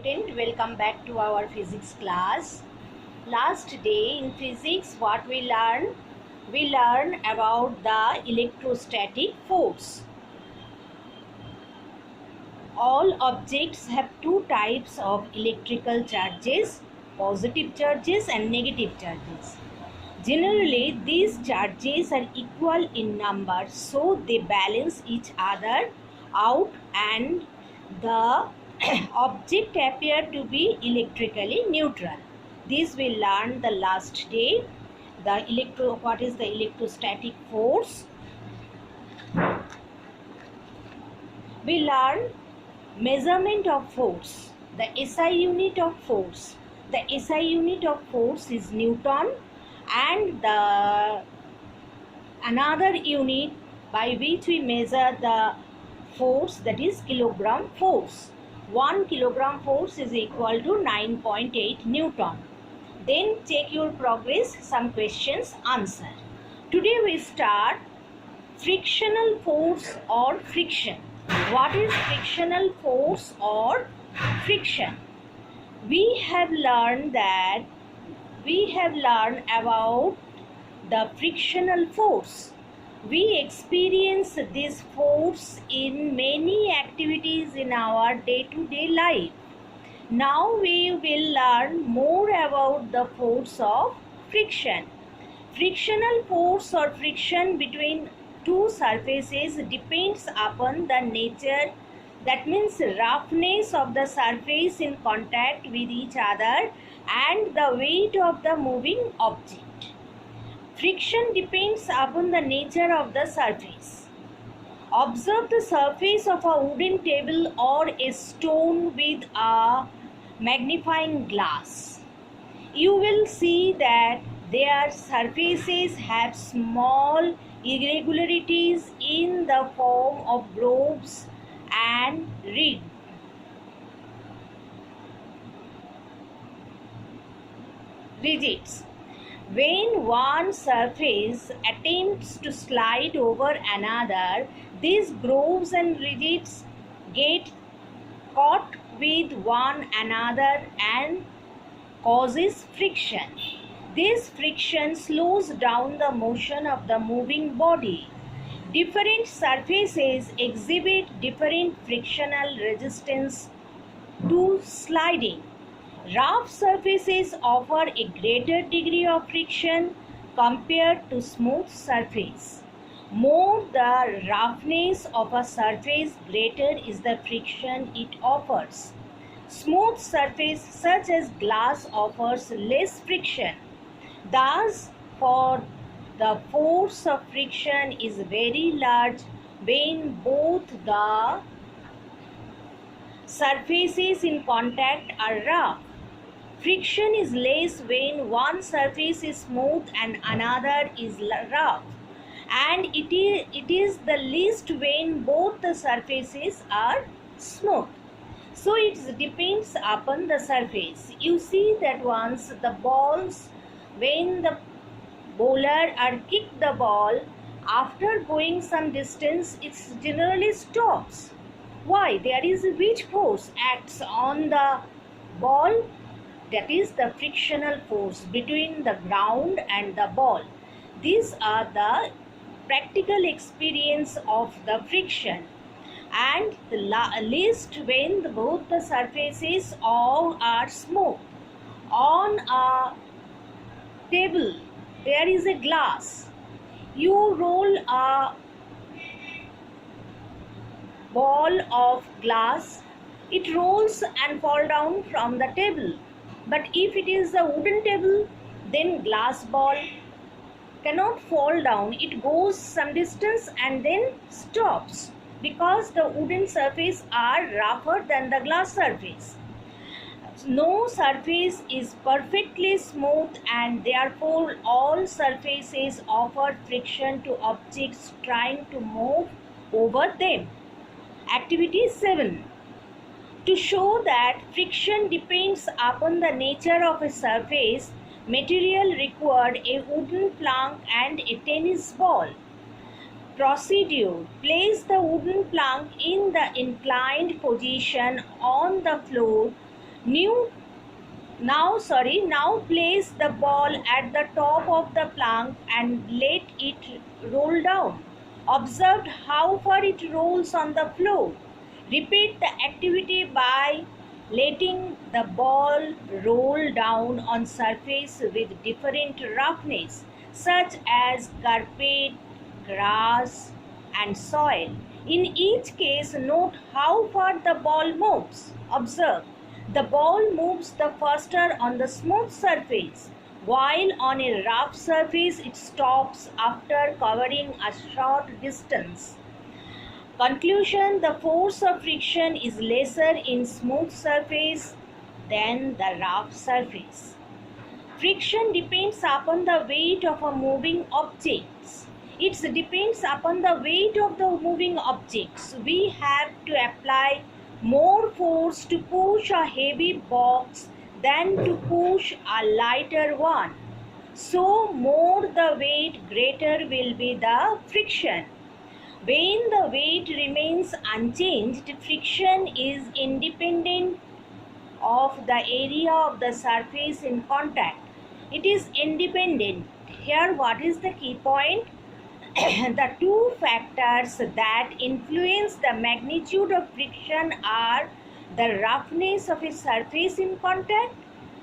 student, welcome back to our physics class. Last day in physics what we learned? We learned about the electrostatic force. All objects have two types of electrical charges, positive charges and negative charges. Generally, these charges are equal in number, so they balance each other out and the object appear to be electrically neutral. This we learned the last day. What is the electrostatic force? We learned measurement of force. The SI unit of force. The SI unit of force is Newton, and the another unit by which we measure the force, that is kilogram force. 1 kilogram force is equal to 9.8 Newton. Then check your progress, some questions answer. Today we start frictional force or friction. What is frictional force or friction? We have learned about the frictional force. We experience this force in many activities in our day-to-day life. Now we will learn more about the force of friction. Frictional force or friction between two surfaces depends upon the nature, that means roughness of the surface in contact with each other, and the weight of the moving object. Friction depends upon the nature of the surface. Observe the surface of a wooden table or a stone with a magnifying glass. You will see that their surfaces have small irregularities in the form of grooves and ridges. When one surface attempts to slide over another, these grooves and ridges get caught with one another and causes friction. This friction slows down the motion of the moving body. Different surfaces exhibit different frictional resistance to sliding. Rough surfaces offer a greater degree of friction compared to smooth surface. More the roughness of a surface, greater is the friction it offers. Smooth surface such as glass offers less friction. Thus, for the force of friction is very large when both the surfaces in contact are rough. Friction is less when one surface is smooth and another is rough, and it is the least when both the surfaces are smooth. So it depends upon the surface. You see that once the balls, when the bowler or kick the ball, after going some distance it generally stops. Why? There is a which force acts on the ball? That is the frictional force between the ground and the ball. These are the practical experience of the friction. And the least when both the surfaces all are smooth. On a table there is a glass. You roll a ball of glass, it rolls and fall down from the table. But if it is a wooden table, then glass ball cannot fall down. It goes some distance and then stops, because the wooden surface are rougher than the glass surface. No surface is perfectly smooth, and therefore all surfaces offer friction to objects trying to move over them. Activity 7. To show that friction depends upon the nature of a surface, material required a wooden plank and a tennis ball. Procedure. Place the wooden plank in the inclined position on the floor New now place the ball at the top of the plank and let it roll down. Observe how far it rolls on the floor. Repeat the activity by letting the ball roll down on surface with different roughness such as carpet, grass and soil. In each case, note how far the ball moves. Observe the ball moves the faster on the smooth surface, while on a rough surface it stops after covering a short distance. Conclusion: the force of friction is lesser in smooth surface than the rough surface. Friction depends upon the weight of a moving object. It depends upon the weight of the moving objects. We have to apply more force to push a heavy box than to push a lighter one. So more the weight, greater will be the friction. When the weight remains unchanged, friction is independent of the area of the surface in contact. It is independent. Here, what is the key point? The two factors that influence the magnitude of friction are the roughness of a surface in contact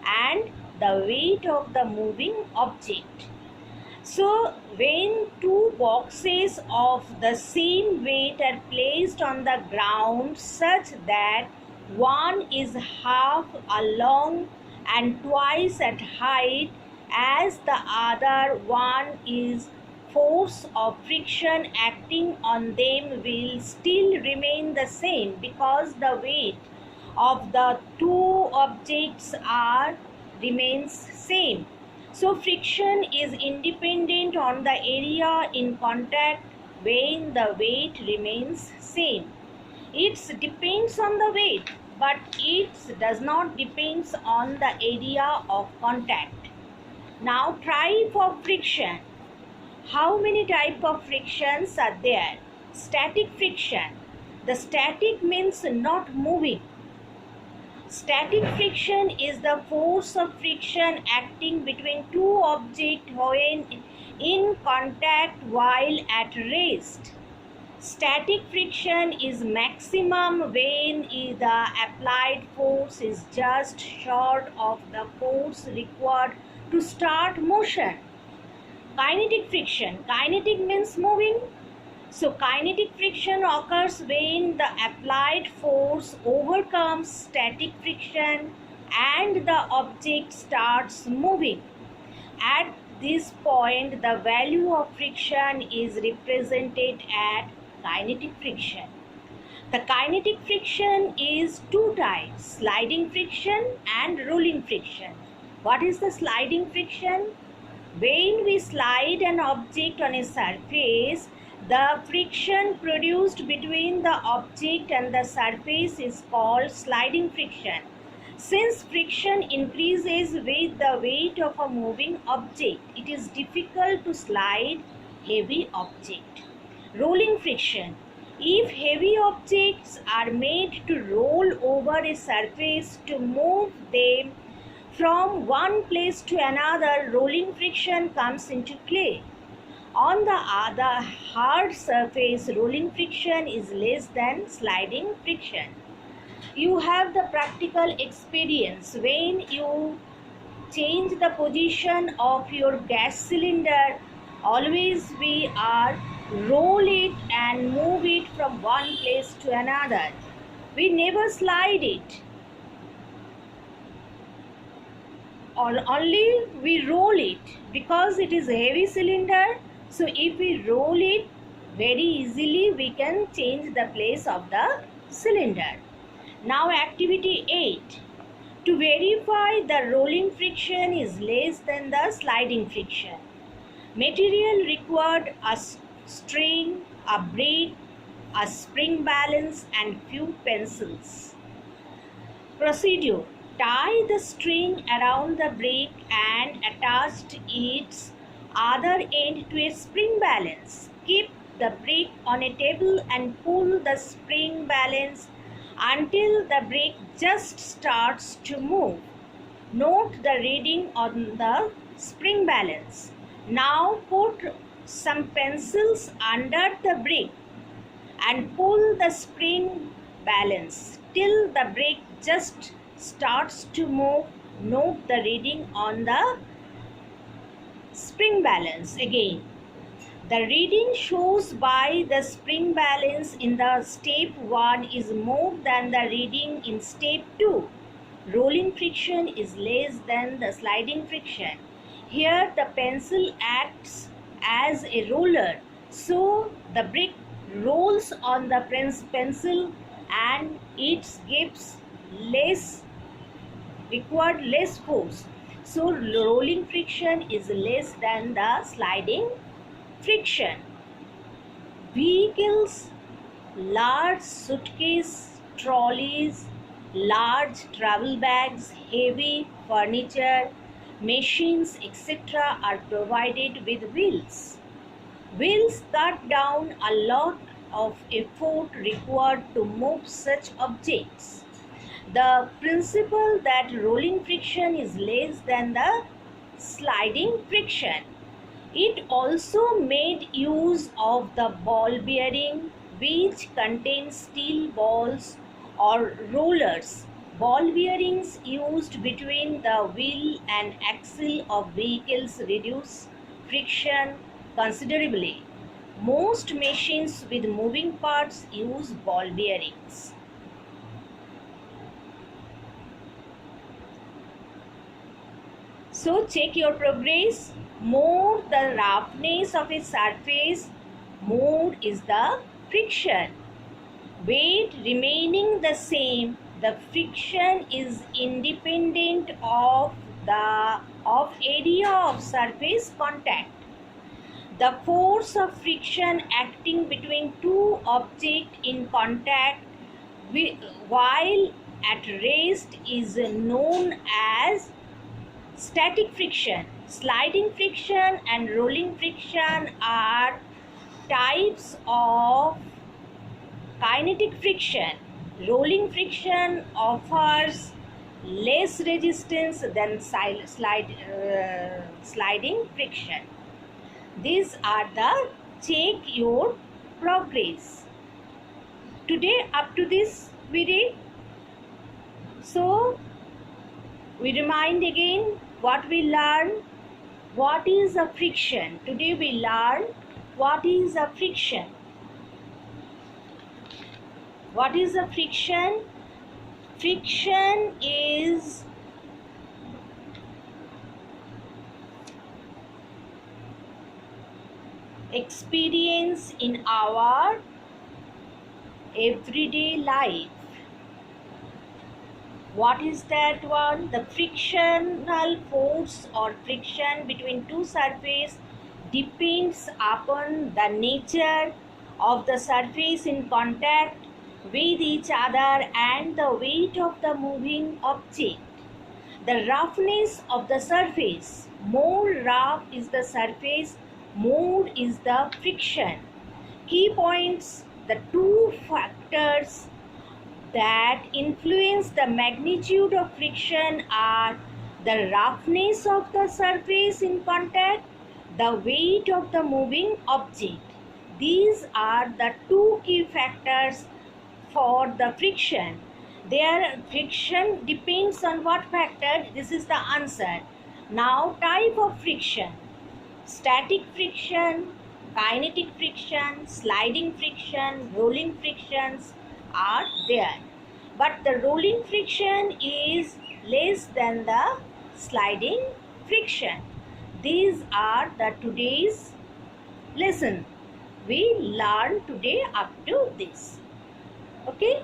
and the weight of the moving object. So, when two boxes of the same weight are placed on the ground such that one is half along and twice at height as the other one, is force of friction acting on them will still remain the same because the weight of the two objects remains same. So friction is independent on the area in contact when the weight remains same. It depends on the weight, but it does not depends on the area of contact. Now type of friction. How many type of frictions are there? Static friction. The static means not moving. Static friction is the force of friction acting between two objects when in contact while at rest. Static friction is maximum when the applied force is just short of the force required to start motion. Kinetic friction. Kinetic means moving. So kinetic friction occurs when the applied force overcomes static friction and the object starts moving. At this point, the value of friction is represented at kinetic friction. The kinetic friction is two types: sliding friction and rolling friction. What is the sliding friction? When we slide an object on a surface, the friction produced between the object and the surface is called sliding friction. Since friction increases with the weight of a moving object, it is difficult to slide heavy object. Rolling friction. If heavy objects are made to roll over a surface to move them from one place to another, rolling friction comes into play. On the other hard surface, rolling friction is less than sliding friction. You have the practical experience when you change the position of your gas cylinder. Always we are roll it and move it from one place to another. We never slide it. Only we roll it because it is a heavy cylinder. So if we roll it very easily, we can change the place of the cylinder. Now activity 8. To verify the rolling friction is less than the sliding friction. Material required: a string, a brake, a spring balance and few pencils. Procedure: tie the string around the brake and attach its other end to a spring balance. Keep the brake on a table and pull the spring balance until the brake just starts to move. Note the reading on the spring balance. Now put some pencils under the brake and pull the spring balance till the brake just starts to move. Note the reading on the spring balance again. The reading shows by the spring balance in the step 1 is more than the reading in step 2. Rolling friction is less than the sliding friction. Here the pencil acts as a roller, so the brake rolls on the pencil and it gives required less force. So rolling friction is less than the sliding friction. Vehicles, large suitcase, trolleys, large travel bags, heavy furniture, machines, etc. are provided with wheels. Wheels cut down a lot of effort required to move such objects. The principle that rolling friction is less than the sliding friction. It also made use of the ball bearing, which contains steel balls or rollers. Ball bearings used between the wheel and axle of vehicles reduce friction considerably. Most machines with moving parts use ball bearings. So check your progress. More the roughness of a surface, more is the friction. Weight remaining the same, the friction is independent of the area of surface contact. The force of friction acting between two objects in contact while at rest is known as static friction. Sliding friction and rolling friction are types of kinetic friction. Rolling friction offers less resistance than sliding friction. These are the check your progress. Today up to this we read. So we remind again what we learned. What is a friction? Today we learn what is a friction. What is a friction? Friction is experience in our everyday life. What is that one? The frictional force or friction between two surfaces depends upon the nature of the surface in contact with each other and the weight of the moving object. The roughness of the surface. More rough is the surface, more is the friction. Key points: the two factors that influence the magnitude of friction are the roughness of the surface in contact, the weight of the moving object. These are the two key factors for the friction. Their friction depends on what factor? This is the answer. Now, type of friction: static friction, kinetic friction, sliding friction, rolling frictions are there. But the rolling friction is less than the sliding friction. These are the today's lesson. We learned today up to this. Okay.